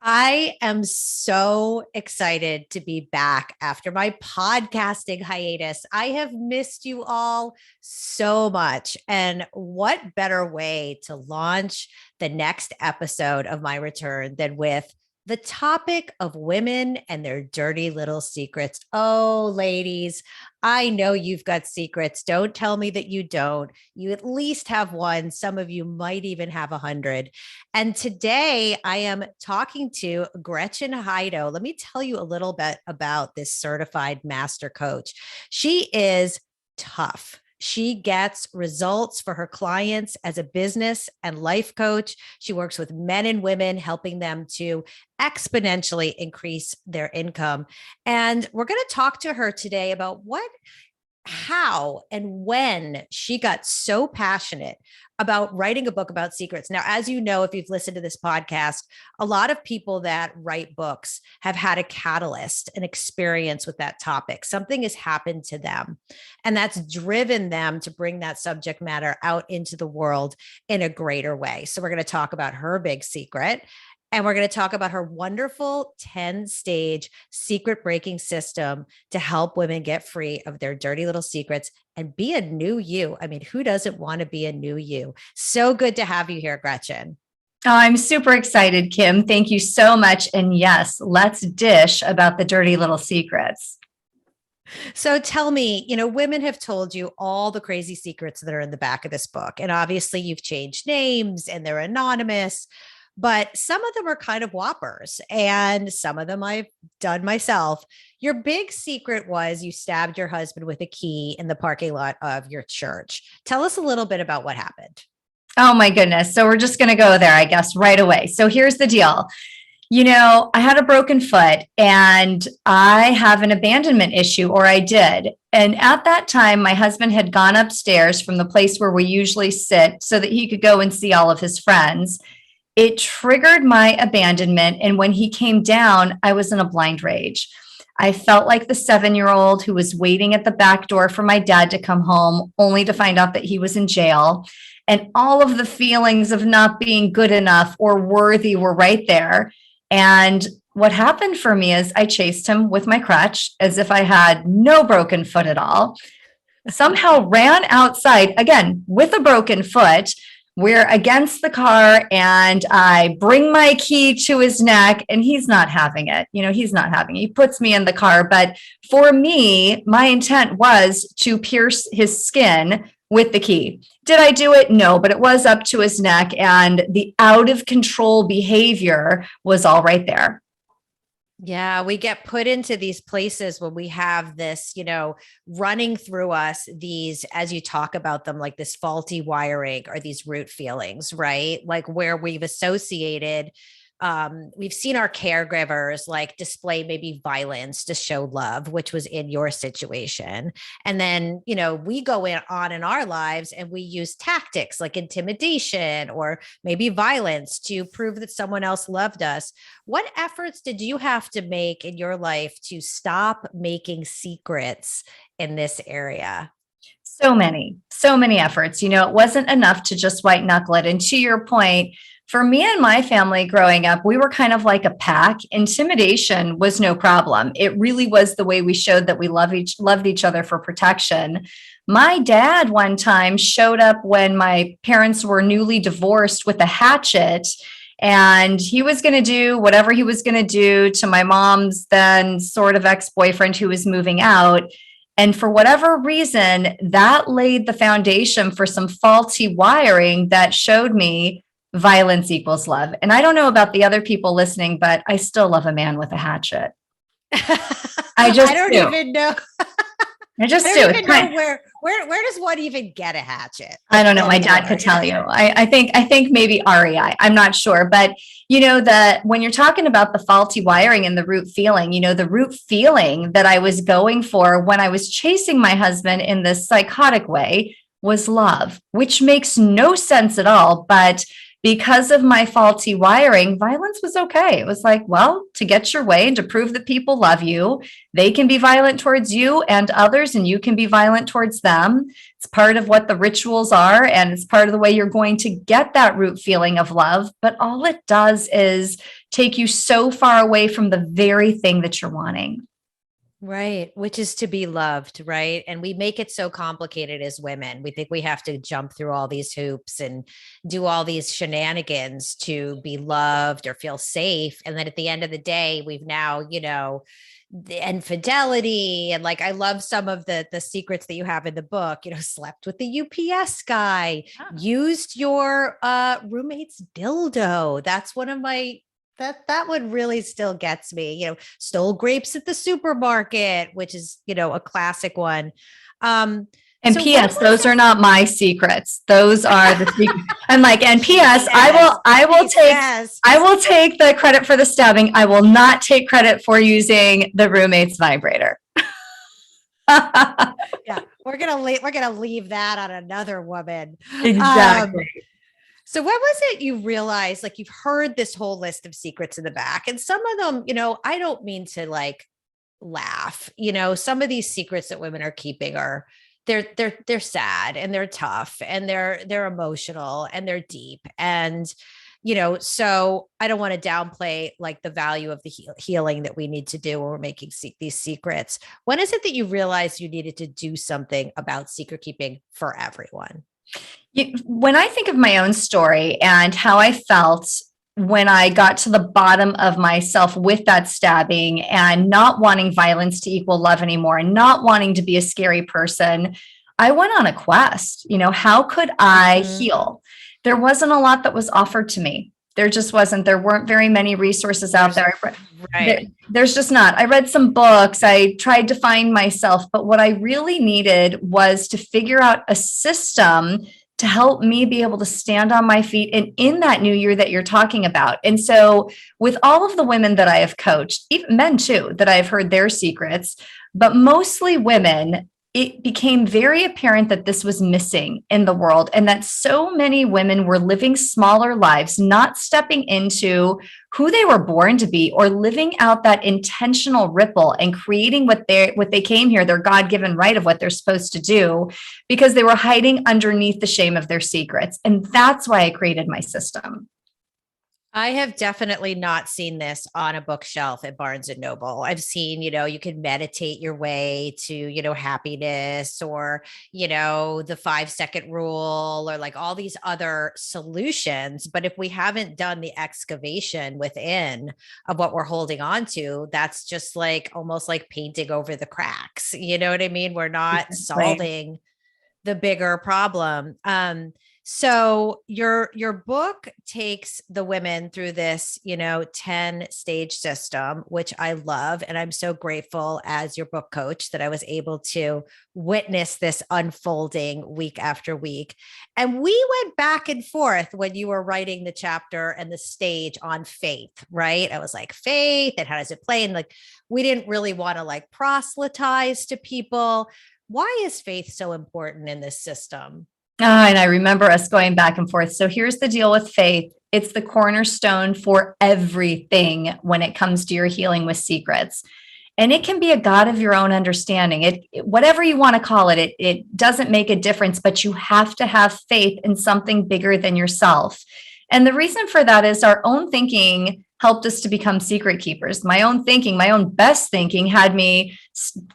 I am so excited to be back after my podcasting hiatus. I have missed you all so much. And what better way to launch the next episode of my return than with the topic of women and their dirty little secrets? Oh, ladies, I know you've got secrets. Don't tell me that you don't. You at least have one. Some of you might even have 100. And today I am talking to Gretchen Hydo. Let me tell you a little bit about this certified master coach. She is tough. She gets results for her clients as a business and life coach. She works with men and women, helping them to exponentially increase their income. And we're going to talk to her today about how and when she got so passionate about writing a book about secrets. Now, as you know, if you've listened to this podcast, a lot of people that write books have had a catalyst, an experience with that topic. Something has happened to them, and that's driven them to bring that subject matter out into the world in a greater way. So we're going to talk about her big secret. And we're going to talk about her wonderful 10-stage secret breaking system to help women get free of their dirty little secrets and be a new you. I mean, who doesn't want to be a new you? So good to have you here, Gretchen. Oh, I'm super excited, Kim. Thank you so much. And yes, let's dish about the dirty little secrets. So tell me, women have told you all the crazy secrets that are in the back of this book. And obviously, you've changed names and they're anonymous. But some of them are kind of whoppers, and some of them I've done myself. Your big secret was you stabbed your husband with a key in the parking lot of your church. Tell us a little bit about what happened. Oh my goodness. So we're just going to go there, I guess, right away. So here's the deal. I had a broken foot and I have an abandonment issue, or I did. And at that time, my husband had gone upstairs from the place where we usually sit so that he could go and see all of his friends. It triggered my abandonment. And when he came down, I was in a blind rage. I felt like the 7-year-old who was waiting at the back door for my dad to come home, only to find out that he was in jail. And all of the feelings of not being good enough or worthy were right there. And what happened for me is I chased him with my crutch as if I had no broken foot at all. Somehow ran outside again with a broken foot. We're against the car and I bring my key to his neck and he's not having it. He's not having it. He puts me in the car. But for me, my intent was to pierce his skin with the key. Did I do it? No, but it was up to his neck and the out of control behavior was all right there. Yeah, we get put into these places when we have this, running through us, these, as you talk about them, like this faulty wiring or these root feelings, right? Like where we've associated, we've seen our caregivers like display maybe violence to show love, which was in your situation. And then, we go on in our lives and we use tactics like intimidation or maybe violence to prove that someone else loved us. What efforts did you have to make in your life to stop making secrets in this area? So many efforts. It wasn't enough to just white knuckle it. And to your point, for me and my family growing up, we were kind of like a pack. Intimidation was no problem. It really was the way we showed that we loved each other for protection. My dad one time showed up when my parents were newly divorced with a hatchet, and he was going to do whatever he was going to do to my mom's then sort of ex-boyfriend who was moving out. And for whatever reason, that laid the foundation for some faulty wiring that showed me violence equals love. And I don't know about the other people listening, but I still love a man with a hatchet. I don't even know. I just do. Even know where does one even get a hatchet? I don't know. My dad could tell you. I think maybe REI. I'm not sure. But when you're talking about the faulty wiring and the root feeling, the root feeling that I was going for when I was chasing my husband in this psychotic way was love, which makes no sense at all. But because of my faulty wiring, violence was okay. It was like, well, to get your way and to prove that people love you, they can be violent towards you and others, and you can be violent towards them. It's part of what the rituals are, and it's part of the way you're going to get that root feeling of love. But all it does is take you so far away from the very thing that you're wanting. Right. Which is to be loved. Right. And we make it so complicated as women. We think we have to jump through all these hoops and do all these shenanigans to be loved or feel safe. And then at the end of the day, we've now, the infidelity and like I love some of the secrets that you have in the book, slept with the UPS guy, used your roommate's dildo. That's one of my that one really still gets me, stole grapes at the supermarket, which is, a classic one. And so P.S. Those are not my secrets. Those are the secrets. I'm like, and P.S. I will take the credit for the stabbing. I will not take credit for using the roommate's vibrator. Yeah, we're gonna leave that on another woman. Exactly. So when was it you realized, like, you've heard this whole list of secrets in the back, and some of them, I don't mean to like laugh, some of these secrets that women are keeping are they're sad and they're tough and they're emotional and they're deep. And, so I don't want to downplay like the value of the healing that we need to do when we're making these secrets. When is it that you realized you needed to do something about secret keeping for everyone? When I think of my own story and how I felt when I got to the bottom of myself with that stabbing and not wanting violence to equal love anymore and not wanting to be a scary person, I went on a quest. How could I heal? There wasn't a lot that was offered to me. There just wasn't. There weren't very many resources out there. Right. There's just not. I read some books. I tried to find myself, but what I really needed was to figure out a system to help me be able to stand on my feet and in that new year that you're talking about. And so with all of the women that I have coached, even men too, that I've heard their secrets, but mostly women, it became very apparent that this was missing in the world and that so many women were living smaller lives, not stepping into who they were born to be or living out that intentional ripple and creating what they came here, their God-given right of what they're supposed to do, because they were hiding underneath the shame of their secrets. And that's why I created my system. I have definitely not seen this on a bookshelf at Barnes and Noble. I've seen, you can meditate your way to, happiness or, the 5-second rule or like all these other solutions. But if we haven't done the excavation within of what we're holding on to, that's just like almost like painting over the cracks. You know what I mean? We're not solving the bigger problem. So your book takes the women through this, 10-stage system, which I love. And I'm so grateful as your book coach that I was able to witness this unfolding week after week. And we went back and forth when you were writing the chapter and the stage on faith, right? I was like, faith, and how does it play? And like, we didn't really want to like proselytize to people. Why is faith so important in this system? And I remember us going back and forth. So here's the deal with faith. It's the cornerstone for everything when it comes to your healing with secrets. And it can be a God of your own understanding. Whatever you want to call it, it doesn't make a difference, but you have to have faith in something bigger than yourself. And the reason for that is our own thinking helped us to become secret keepers. My own thinking, my own best thinking had me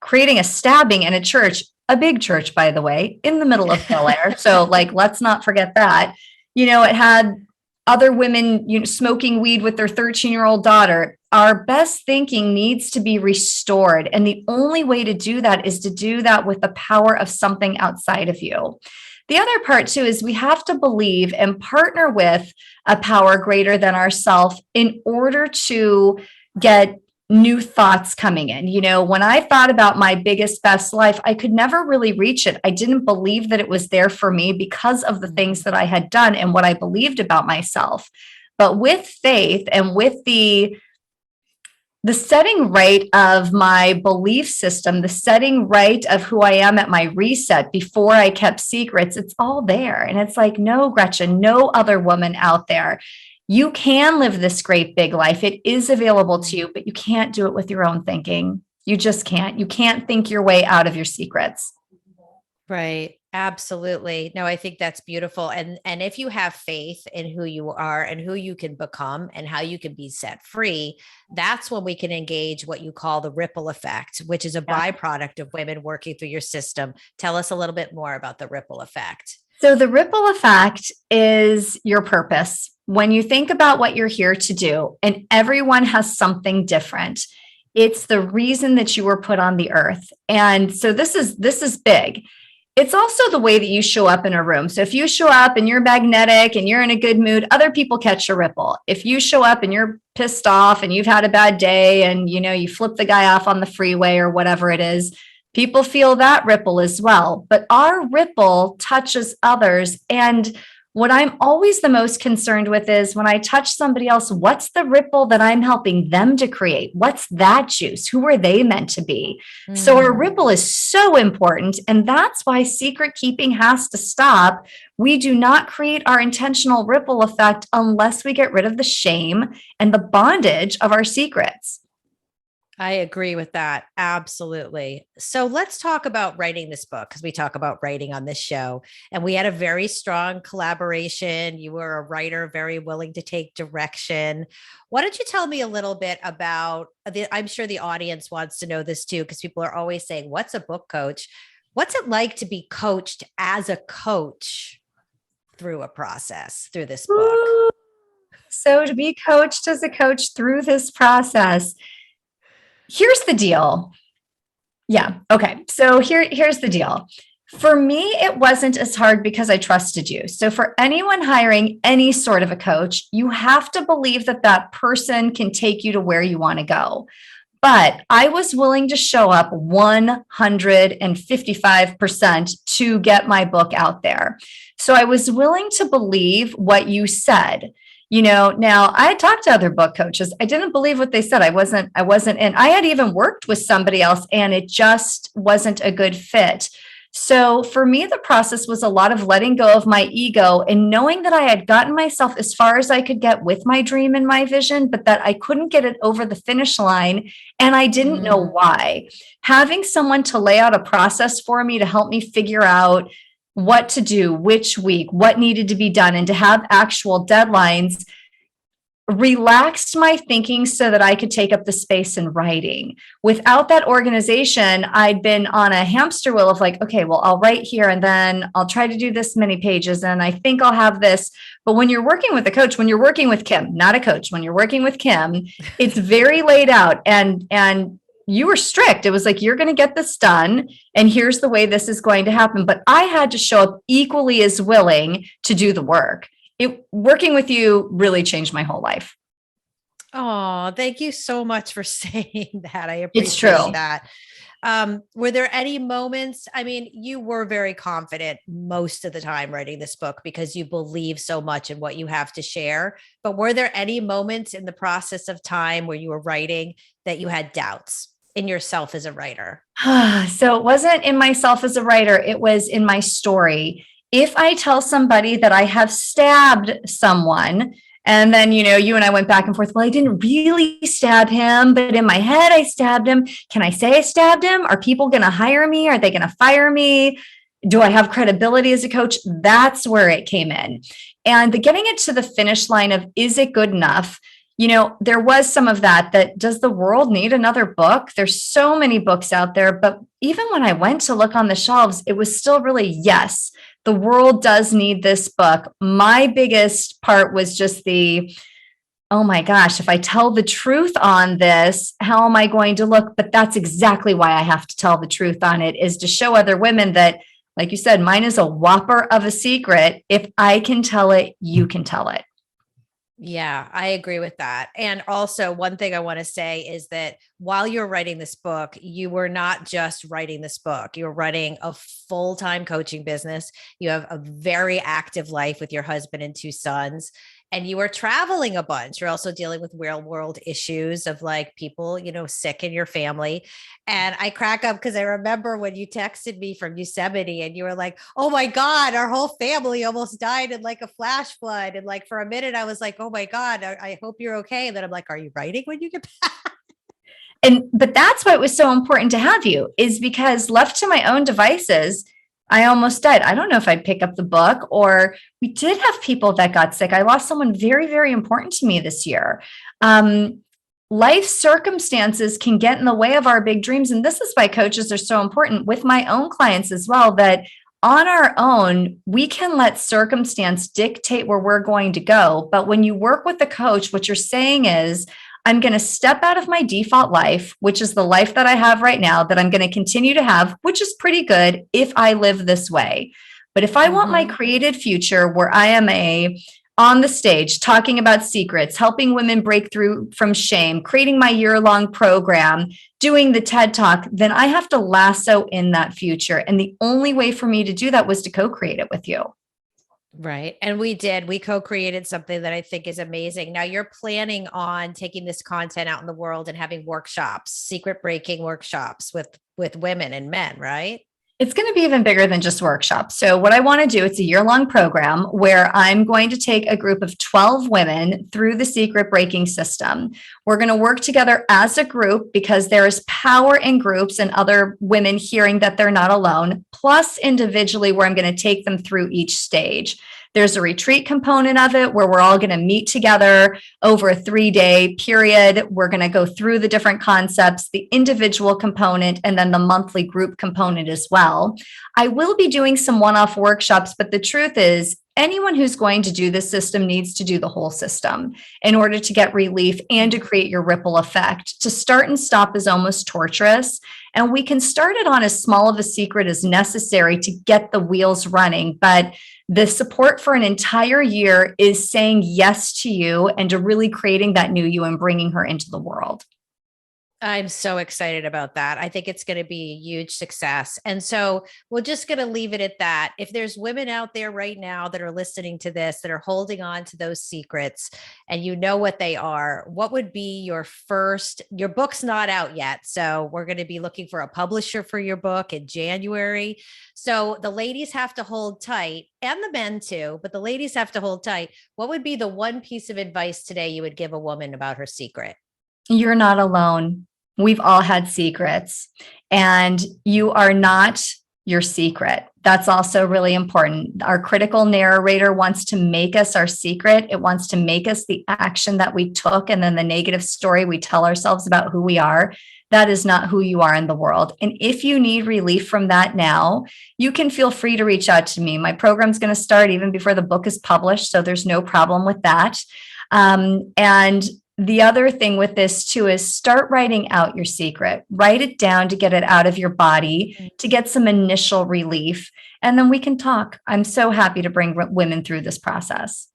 creating a stabbing in a church. A big church, by the way, in the middle of Bel Air. So like, let's not forget that. It had other women smoking weed with their 13-year-old daughter. Our best thinking needs to be restored. And the only way to do that is to do that with the power of something outside of you. The other part too is we have to believe and partner with a power greater than ourselves in order to get new thoughts coming in. When I thought about my biggest, best life, I could never really reach it. I didn't believe that it was there for me because of the things that I had done and what I believed about myself. But with faith and with the the setting right of my belief system, the setting right of who I am at my reset before I kept secrets, it's all there. And it's like, no, Gretchen, no other woman out there. You can live this great big life. It is available to you, but you can't do it with your own thinking. You just can't. You can't think your way out of your secrets. Right. Absolutely. No, I think that's beautiful. And if you have faith in who you are and who you can become and how you can be set free, that's when we can engage what you call the ripple effect, which is a Yeah. byproduct of women working through your system. Tell us a little bit more about the ripple effect. So the ripple effect is your purpose. When you think about what you're here to do, and everyone has something different, it's the reason that you were put on the earth. And so this is big. It's also the way that you show up in a room. So if you show up and you're magnetic and you're in a good mood, other people catch your ripple. If you show up and you're pissed off and you've had a bad day and you flip the guy off on the freeway or whatever it is, people feel that ripple as well. But our ripple touches others. And what I'm always the most concerned with is when I touch somebody else, what's the ripple that I'm helping them to create? What's that juice? Who are they meant to be? So our ripple is so important. And that's why secret keeping has to stop. We do not create our intentional ripple effect unless we get rid of the shame and the bondage of our secrets. I agree with that. Absolutely. So let's talk about writing this book because we talk about writing on this show. And we had a very strong collaboration. You were a writer, very willing to take direction. Why don't you tell me a little bit about I'm sure the audience wants to know this too, because people are always saying, what's a book coach? What's it like to be coached as a coach through a process, through this book? Ooh. So to be coached as a coach through this process, here's the deal. Yeah. Okay. So here's the deal. For me, it wasn't as hard because I trusted you. So for anyone hiring any sort of a coach, you have to believe that that person can take you to where you want to go. But I was willing to show up 155% to get my book out there. So I was willing to believe what you said. Now I had talked to other book coaches. I didn't believe what they said. I wasn't in. I had even worked with somebody else and it just wasn't a good fit. So for me, the process was a lot of letting go of my ego and knowing that I had gotten myself as far as I could get with my dream and my vision, but that I couldn't get it over the finish line. And I didn't know why. Having someone to lay out a process for me to help me figure out what to do, which week, what needed to be done, and to have actual deadlines relaxed my thinking so that I could take up the space in writing. Without that organization, I'd been on a hamster wheel of like, okay, well, I'll write here and then I'll try to do this many pages and I think I'll have this. But when you're working with a coach, when you're working with Kim, not a coach, when you're working with Kim, it's very laid out and you were strict. It was like, you're going to get this done. And here's the way this is going to happen. But I had to show up equally as willing to do the work. Working with you really changed my whole life. Oh, thank you so much for saying that. I It's appreciate true. that. Were there any moments? I mean, you were very confident most of the time writing this book because you believe so much in what you have to share. But were there any moments in the process of time where you were writing that you had doubts in yourself as a writer? So it wasn't in myself as a writer, it was in my story. If I tell somebody that I have stabbed someone, and then, you and I went back and forth, well, I didn't really stab him, but in my head, I stabbed him. Can I say I stabbed him? Are people going to hire me? Are they going to fire me? Do I have credibility as a coach? That's where it came in. And the getting it to the finish line of, is it good enough? There was some of that does the world need another book? There's so many books out there, but even when I went to look on the shelves, it was still really, yes, the world does need this book. My biggest part was just oh my gosh, if I tell the truth on this, how am I going to look? But that's exactly why I have to tell the truth on it, is to show other women that, like you said, mine is a whopper of a secret. If I can tell it, you can tell it. Yeah, I agree with that. And also, one thing I want to say is that while you're writing this book, you were not just writing this book, you're running a full-time coaching business. You have a very active life with your husband and two sons. and you are traveling a bunch. You're also dealing with real world issues of like people, sick in your family. And I crack up because I remember when you texted me from Yosemite and you were like, oh my God, our whole family almost died in like a flash flood. And like for a minute, I was like, oh my God, I hope you're okay. And then I'm like, are you writing when you get back? But that's why it was so important to have you, is because left to my own devices, I almost died. I don't know if I'd pick up the book, or we did have people that got sick. I lost someone very, very important to me this year. Life circumstances can get in the way of our big dreams. And this is why coaches are so important with my own clients as well, that on our own, we can let circumstance dictate where we're going to go. But when you work with a coach, what you're saying is, I'm going to step out of my default life, which is the life that I have right now, that I'm going to continue to have, which is pretty good if I live this way. But if I want my created future where I am on the stage talking about secrets, helping women break through from shame, creating my year-long program, doing the TED Talk, then I have to lasso in that future. And the only way for me to do that was to co-create it with you. Right. And we did. We co-created something that I think is amazing. Now you're planning on taking this content out in the world and having workshops, secret breaking workshops with women and men, right? It's going to be even bigger than just workshops. So what I want to do, it's a year-long program where I'm going to take a group of 12 women through the secret breaking system. We're going to work together as a group because there is power in groups and other women hearing that they're not alone, plus individually where I'm going to take them through each stage. There's a retreat component of it where we're all going to meet together over a 3-day period. We're going to go through the different concepts, the individual component, and then the monthly group component as well. I will be doing some one-off workshops, but the truth is, anyone who's going to do this system needs to do the whole system in order to get relief and to create your ripple effect. To start and stop is almost torturous. And we can start it on as small of a secret as necessary to get the wheels running. But the support for an entire year is saying yes to you and to really creating that new you and bringing her into the world. I'm so excited about that. I think it's going to be a huge success. And so we're just going to leave it at that. If there's women out there right now that are listening to this, that are holding on to those secrets and you know what they are, what would be your book's not out yet. So we're going to be looking for a publisher for your book in January. So the ladies have to hold tight, and the men too, but the ladies have to hold tight. What would be the one piece of advice today you would give a woman about her secret? You're not alone. We've all had secrets, and you are not your secret. That's also really important. Our critical narrator wants to make us our secret. It wants to make us the action that we took, and then the negative story we tell ourselves about who we are. That is not who you are in the world. And if you need relief from that now, you can feel free to reach out to me. My program's going to start even before the book is published, so there's no problem with that. And the other thing with this too is start writing out your secret. Write it down to get it out of your body, to get some initial relief, and then we can talk. I'm so happy to bring women through this process.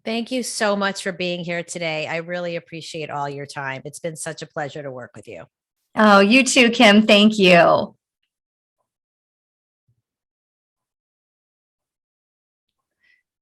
Thank you so much for being here today. I really appreciate all your time. It's been such a pleasure to work with you. Oh, you too, Kim. Thank you.